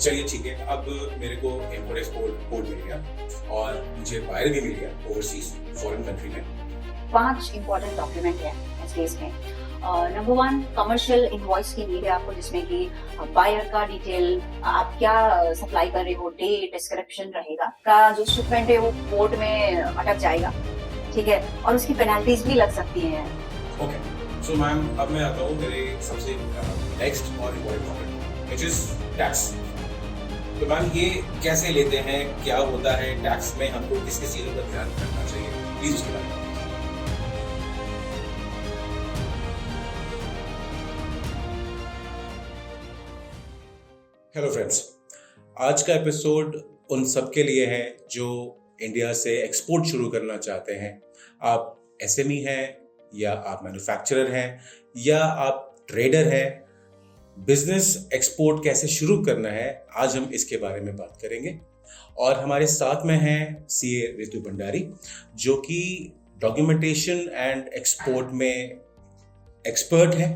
चलिए ठीक है, अब मेरे को इम्पोर्ट एक्सपोर्ट कोड मिल गया और मुझे बायर भी मिल गया ओवरसीज फॉरेन कंट्री में। 5 इम्पोर्टेंट डॉक्यूमेंट है इस केस में। नंबर 1 कमर्शियल इनवॉइस की नीड है आपको, जिसमें कि बायर का डिटेल, आप क्या सप्लाई कर रहे हो, डेट, डिस्क्रिप्शन रहेगा का जो शिपमेंट है वो पोर्ट में अटक जाएगा, ठीक है, और उसकी पेनल्टीज भी लग सकती हैं। ओके, सो मैम अब मैं आता हूँ मेरे सबसे नेक्स्ट और important topic which is tax. तो मैम ये कैसे लेते हैं, क्या होता है टैक्स में, हमको किस किस चीज़ों का ध्यान रखना चाहिए, प्लीज उसके बारे में। हेलो फ्रेंड्स, आज का एपिसोड उन सब के लिए है जो इंडिया से एक्सपोर्ट शुरू करना चाहते हैं। आप एसएमई हैं या आप मैन्युफैक्चरर हैं या आप ट्रेडर हैं, बिजनेस एक्सपोर्ट कैसे शुरू करना है, आज हम इसके बारे में बात करेंगे। और हमारे साथ में हैं सीए रितु भंडारी, जो कि डॉक्यूमेंटेशन एंड एक्सपोर्ट में एक्सपर्ट हैं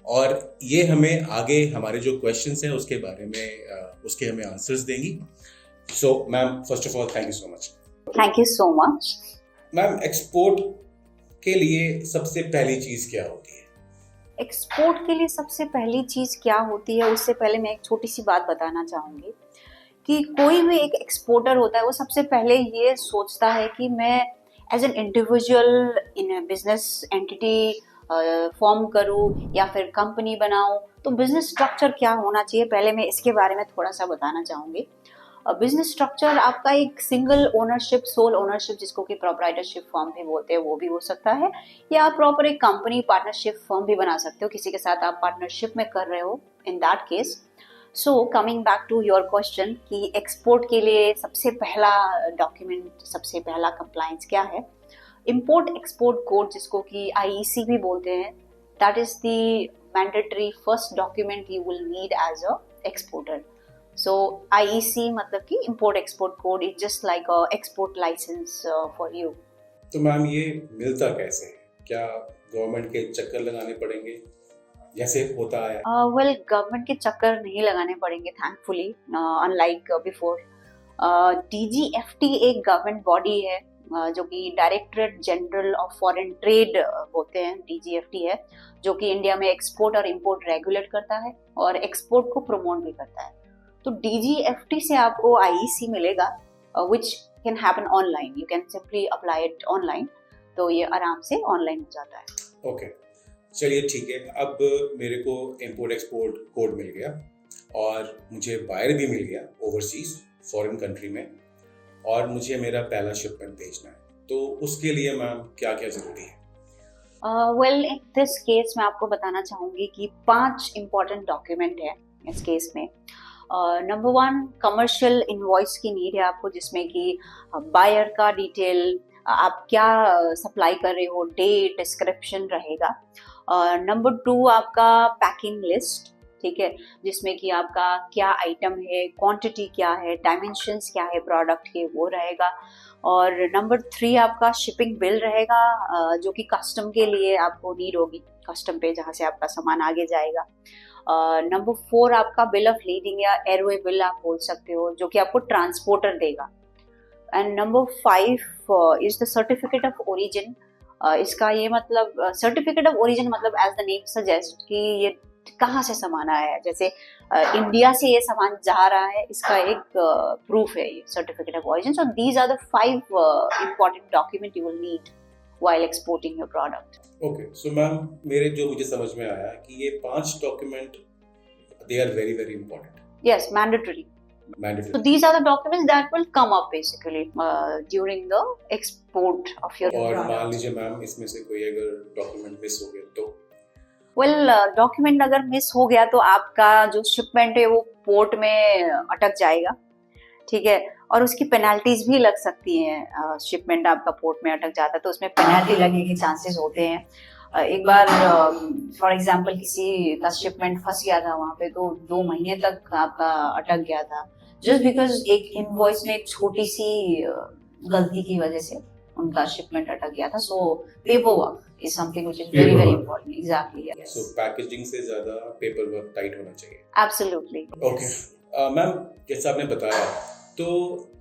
और ये हमें आगे हमारे जो क्वेश्चंस हैं उसके बारे में उसके हमें आंसर्स देंगी। So ma'am, first of all thank you so much. Thank you so much. Ma'am, export के लिए सबसे पहली चीज़ क्या होती है? एक्सपोर्ट के लिए सबसे पहली चीज़ क्या होती है, उससे पहले मैं एक छोटी सी बात बताना चाहूँगी कि कोई भी एक एक्सपोर्टर होता है वो सबसे पहले ये सोचता है कि मैं एज एन इंडिविजुअल इन बिजनेस एंटिटी फॉर्म करूँ या फिर कंपनी बनाऊँ, तो बिजनेस स्ट्रक्चर क्या होना चाहिए, पहले मैं इसके बारे में थोड़ा सा बताना चाहूँगी। बिजनेस स्ट्रक्चर आपका एक सिंगल ओनरशिप, सोल ओनरशिप, जिसको कि प्रोप्राइटरशिप फर्म भी बोलते हैं, वो भी हो सकता है, या आप प्रॉपर एक कंपनी पार्टनरशिप फर्म भी बना सकते हो, किसी के साथ आप पार्टनरशिप में कर रहे हो, in that case. So coming back to your question कि एक्सपोर्ट के लिए सबसे पहला डॉक्यूमेंट, सबसे पहला कंप्लायंस क्या है, इम्पोर्ट एक्सपोर्ट कोड, जिसको कि आईईसी भी बोलते हैं, that is the mandatory first document you will need as a exporter. So IEC मतलब कि import export code is just like a export license for you. तो मैम ये मिलता कैसे है? क्या गवर्नमेंट के चक्कर लगाने पड़ेंगे जैसे होता है? Well, गवर्नमेंट के चक्कर नहीं लगाने पड़ेंगे thankfully, unlike before. DGFT एक गवर्नमेंट बॉडी है जो कि directorate general of foreign trade होते हैं, DGFT है, जो कि इंडिया में एक्सपोर्ट और इम्पोर्ट रेगुलेट करता है और एक्सपोर्ट को प्रमोट भी करता है। तो DGFT से आपको IEC मिलेगा, which can happen online. You can simply apply it online. तो ये आराम से ऑनलाइन हो जाता है। ओके, चलिए ठीक है, अब मेरे को इम्पोर्ट एक्सपोर्ट कोड मिल गया और मुझे बायर भी मिल गया ओवरसीज फॉरेन कंट्री में, और मुझे मेरा पहला शिपमेंट भेजना है, तो उसके लिए मैम क्या क्या जरूरी है? वेल, इन दिस केस मैं आपको बताना चाहूँगी कि 5 इम्पॉर्टेंट डॉक्यूमेंट है इस केस में। नंबर 1 कमर्शियल इनवॉइस की नीड है आपको, जिसमें कि बायर का डिटेल, आप क्या सप्लाई कर रहे हो, डेट, डिस्क्रिप्शन रहेगा। नंबर 2 आपका पैकिंग लिस्ट, ठीक है, जिसमें कि आपका क्या आइटम है, क्वांटिटी क्या है, डायमेंशंस क्या है प्रोडक्ट के, वो रहेगा। और नंबर 3 आपका शिपिंग बिल रहेगा, जो कि कस्टम के लिए आपको नीड होगी, कस्टम पे जहाँ से आपका सामान आगे जाएगा। नंबर 4 आपका बिल ऑफ लीडिंग या एयरवे बिल आप बोल सकते हो, जो कि आपको ट्रांसपोर्टर देगा। And number 5 is the certificate of origin. इसका ये मतलब, सर्टिफिकेट ऑफ ओरिजिन मतलब एज द नेम सजेस्ट कि ये कहाँ से सामान आया है, जैसे इंडिया से ये सामान जा रहा है, इसका एक प्रूफ है ये certificate of origin. So these are the 5 important document you will need while exporting your product. Okay, so ma'am मुझे समझ में आया कि ये 5 document they are very very important. Yes, mandatory. So these are the documents that will come up basically during the export of your और product. मान लीजिए ma'am इसमें से कोई अगर डॉक्यूमेंट मिस हो गया तो? वेल, डॉक्यूमेंट अगर मिस हो गया तो आपका जो शिपमेंट है वो पोर्ट में अटक जाएगा, ठीक है, और उसकी पेनल्टीज भी लग सकती हैं। शिपमेंट आपका पोर्ट में अटक जाता है तो उसमें पेनल्टी लगने के चांसेस होते हैं। एक बार फॉर एग्जांपल किसी का शिपमेंट फंस गया था वहाँ पे, तो 2 महीने तक आपका अटक गया था, जस्ट बिकॉज एक इनवॉइस में एक छोटी सी गलती की वजह से उनका शिपमेंट अटक गया था। So paper work is something which is very very important. Exactly, yes. So packaging से ज़्यादा पेपर वर्क टाइट होना चाहिए. Absolutely. Okay. मैम जैसा आपने बताया, तो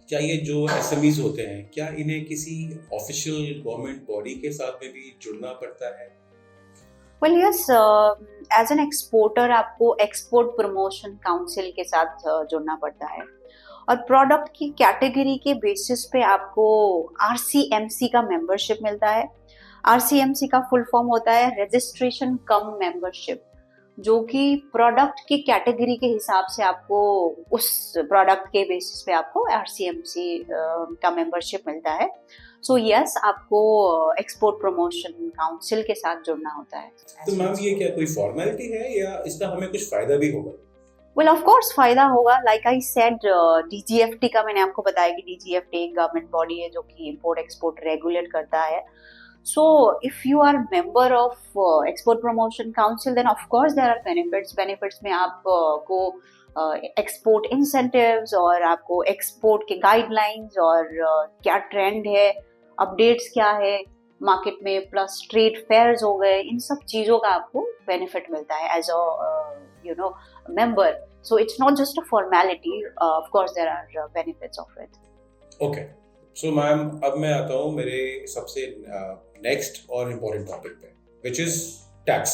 क्या ये जो एसएमईज होते हैं, क्या इन्हें किसी ऑफिशियल गवर्नमेंट बॉडी के साथ में भी जुड़ना पड़ता है? Well yes, as an exporter आपको एक्सपोर्ट प्रमोशन काउंसिल के साथ जुड़ना पड़ता है, और प्रोडक्ट की कैटेगरी के बेसिस पे आपको आरसीएमसी का मेंबरशिप मिलता है। आरसीएमसी का फुल फॉर्म होता है रजिस्ट्रेशन कम मेंबरशिप, जो कि प्रोडक्ट की कैटेगरी के हिसाब से आपको उस प्रोडक्ट के बेसिस पे आपको आरसीएमसी का मेंबरशिप मिलता है। सो यस, आपको एक्सपोर्ट प्रमोशन काउंसिल के साथ जुड़ना होता है। तो मैम ये क्या कोई फॉर्मेलिटी है या इसका हमें कुछ फायदा भी होगा? वेल ऑफ कोर्स फायदा होगा। लाइक आई सेड, डीजीएफटी का मैंने आपको बताया कि डीजीएफटी एक गवर्नमेंट बॉडी है जो कि इंपोर्ट एक्सपोर्ट रेगुलेट करता है। So if you are member of Export Promotion Council, then of course there are benefits. Benefits में आपको export incentives और आपको export के guidelines और क्या trend है, updates क्या है market में, plus trade fairs हो गए, इन सब चीज़ों का आपको benefit मिलता है as a member. So it's not just a formality. Of course there are benefits of it. Okay. So ma'am अब मैं आता हूँ मेरे सबसे नेक्स्ट और इम्पोर्टेंट टॉपिक पे, विच इज टैक्स।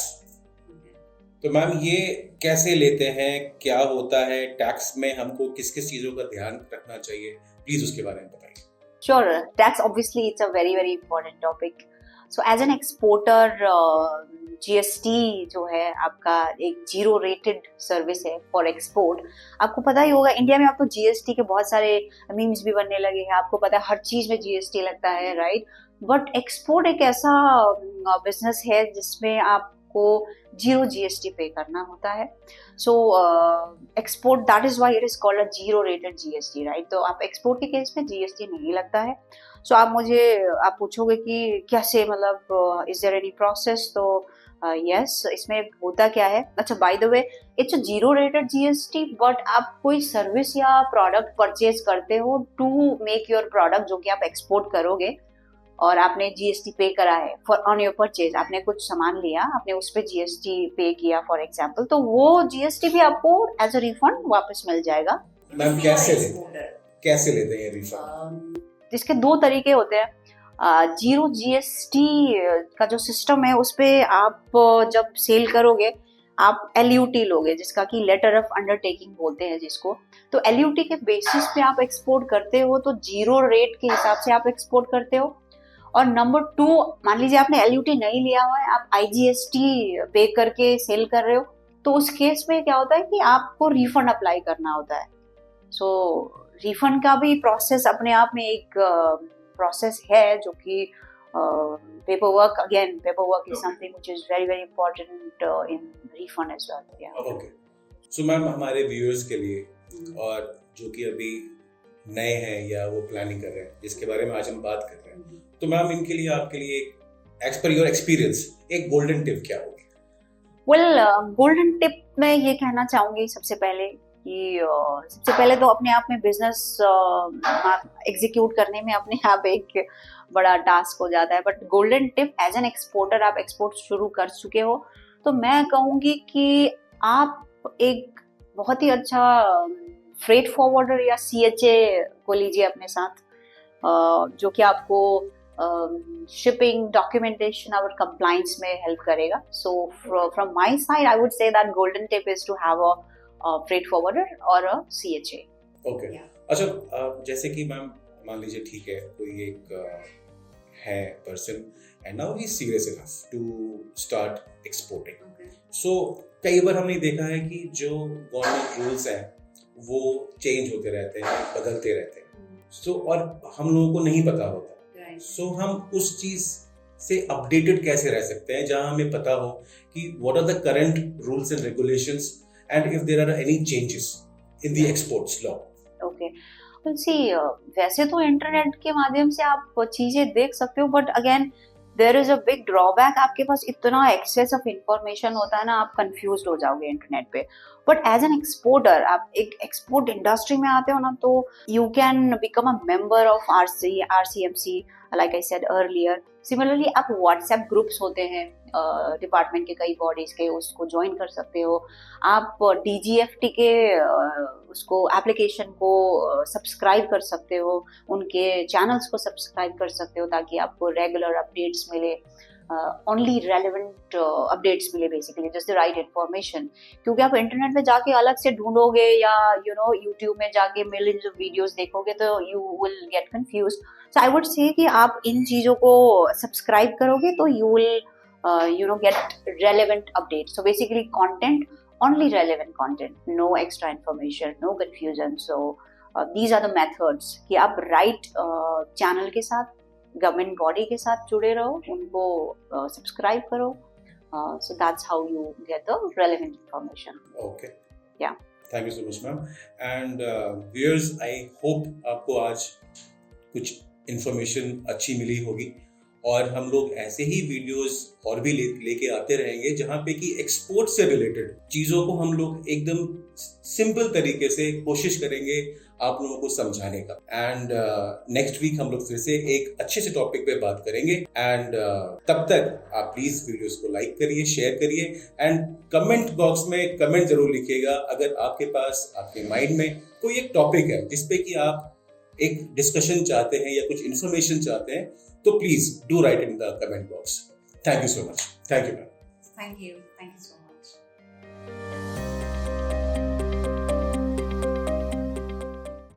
तो मैम ये कैसे लेते हैं, क्या होता है टैक्स में, हमको किस किस चीज़ों का ध्यान रखना चाहिए, प्लीज उसके बारे में बताइए। Sure, tax obviously it's a very very important topic. So as an exporter, GST जो है आपका एक जीरो रेटेड सर्विस है फॉर एक्सपोर्ट। आपको पता ही होगा इंडिया में अब तो जीएसटी के बहुत सारे मीम्स भी बनने लगे हैं, आपको पता है हर चीज में जीएसटी लगता है, राइट? बट एक्सपोर्ट एक ऐसा बिजनेस है जिसमें आपको जीरो जीएसटी पे करना होता है। So export, that is why it is called a zero rated GST, right? तो आप एक्सपोर्ट के केस में जीएसटी नहीं लगता है। सो आप पूछोगे कि कैसे, मतलब इज देयर एनी प्रोसेस? तो यस, इसमें होता क्या है, अच्छा by the way it's a zero rated GST, but आप कोई सर्विस या प्रोडक्ट परचेज करते हो टू मेक योर प्रोडक्ट जो कि आप एक्सपोर्ट करोगे, और आपने जीएसटी पे करा है फॉर ऑन योर परचेज, आपने कुछ सामान लिया, आपने उस पर जीएसटी पे किया फॉर एग्जांपल, तो वो जीएसटी भी आपको एज अ रिफंड वापस मिल जाएगा। मैम कैसे लेते हैं रिफंड? इसके दो तरीके होते हैं। जीरो जीएसटी का जो सिस्टम है उस पे आप जब सेल करोगे आप एलयूटी लोगे, जिसका कि लेटर ऑफ अंडरटेकिंग बोलते हैं जिसको। तो एलयूटी के बेसिस पे आप एक्सपोर्ट करते हो, तो जीरो रेट के हिसाब से आप एक्सपोर्ट करते हो। और नंबर 2, मान लीजिए आपने एलयूटी नहीं लिया हुआ है, आप आईजीएसटी पे करके सेल कर रहे हो, तो उस केस में क्या होता है कि आपको रिफंड अप्लाई करना होता है। सो रिफंड का भी प्रोसेस अपने आप में एक प्रोसेस है, जो कि paperwork is something which is very very important in refund as well. Yeah. Okay. So ma'am हमारे व्यूअर्स के लिए और जो कि अभी नए हैं या वो प्लानिंग कर रहे हैं, जिसके बारे में आज हम बात कर रहे हैं, तो मैम इनके लिए आपके लिए एज पर योर एक्सपीरियंस एक गोल्डन टिप क्या होगी? वेल, गोल्डन टिप मैं ये कहना चाहूंगी सबसे पहले कि सबसे पहले तो अपने आप में बिजनेस एग्जीक्यूट करने में अपने आप एक बड़ा टास्क हो जाता है, but golden tip as an exporter, आप एक्सपोर्ट शुरू कर चुके हो तो मैं कहूँगी कि आप एक बहुत ही अच्छा फ्रेट फॉरवर्डर या सीएचए को लीजिए अपने साथ, जो कि आपको शिपिंग, डॉक्यूमेंटेशन और कंप्लायंस में हेल्प करेगा। So from my side I would say that golden tip is to have a freight forwarder और अ सीएचए। ओके, अच्छा जैसे कि मैम मान लीजिए ठीक है कोई एक है person and now he is serious enough to start exporting. So कई बार हमने देखा है कि जो गवर्नमेंट रूल्स हैं वो चेंज होते रहते हैं, बदलते रहते हैं, सो और हम लोगों को नहीं पता होता। सो हम उस चीज से अपडेटेड कैसे रह सकते हैं जहां हमें पता हो कि what are the current rules and regulations and if there are any changes in the exports law? Okay, well see, वैसे तो इंटरनेट के माध्यम से आप चीजें देख सकते हो, but again there is a big drawback, आपके पास इतना एक्सेस ऑफ इंफॉर्मेशन होता है ना, आप कंफ्यूज हो जाओगे इंटरनेट पे। बट एज एन एक्सपोर्टर, आप एक एक्सपोर्ट इंडस्ट्री में आते हो ना, तो you can become a member of RCMC, like I said earlier. Similarly आप व्हाट्सएप ग्रुप्स होते हैं डिपार्टमेंट के कई बॉडीज के उसको ज्वाइन कर सकते हो। आप DGFT के उसको एप्लीकेशन को सब्सक्राइब कर सकते हो, उनके चैनल्स को सब्सक्राइब कर सकते हो ताकि आपको रेगुलर अपडेट्स मिले, ओनली रेलेवेंट अपडेट्स मिले, basically just the right information. क्योंकि आप इंटरनेट में जाके अलग से ढूंढोगे या यूट्यूब में जाके मिलियंस ऑफ वीडियोस देखोगे तो you will get confuse. So I would से कि आप इन चीज़ों को सब्सक्राइब करोगे तो you will get relevant updates. So basically content, only relevant content, no extra information, no confusion. So these are the methods कि आप right channel के साथ, government body के साथ जुड़े रहो, उनको subscribe करो. So that's how you get the relevant information. Okay. Yeah. Thank you so much, ma'am. And viewers, I hope आपको आज कुछ information अच्छी मिली होगी और हम लोग ऐसे ही वीडियोस और भी लेके आते रहेंगे जहाँ पे कि एक्सपोर्ट से रिलेटेड चीज़ों को हम लोग एकदम सिंपल तरीके से कोशिश करेंगे आप लोगों को समझाने का। एंड नेक्स्ट वीक हम लोग फिर से एक अच्छे से टॉपिक पे बात करेंगे। एंड तब तक आप प्लीज वीडियोस को लाइक करिए, शेयर करिए एंड कमेंट बॉक्स में कमेंट जरूर लिखिएगा अगर आपके पास आपके माइंड में कोई एक टॉपिक है जिसपे कि आप एक डिस्कशन चाहते हैं या कुछ इन्फॉर्मेशन चाहते हैं तो please do right in the comment box. Thank you so much. Thank you ma'am. Thank you so much.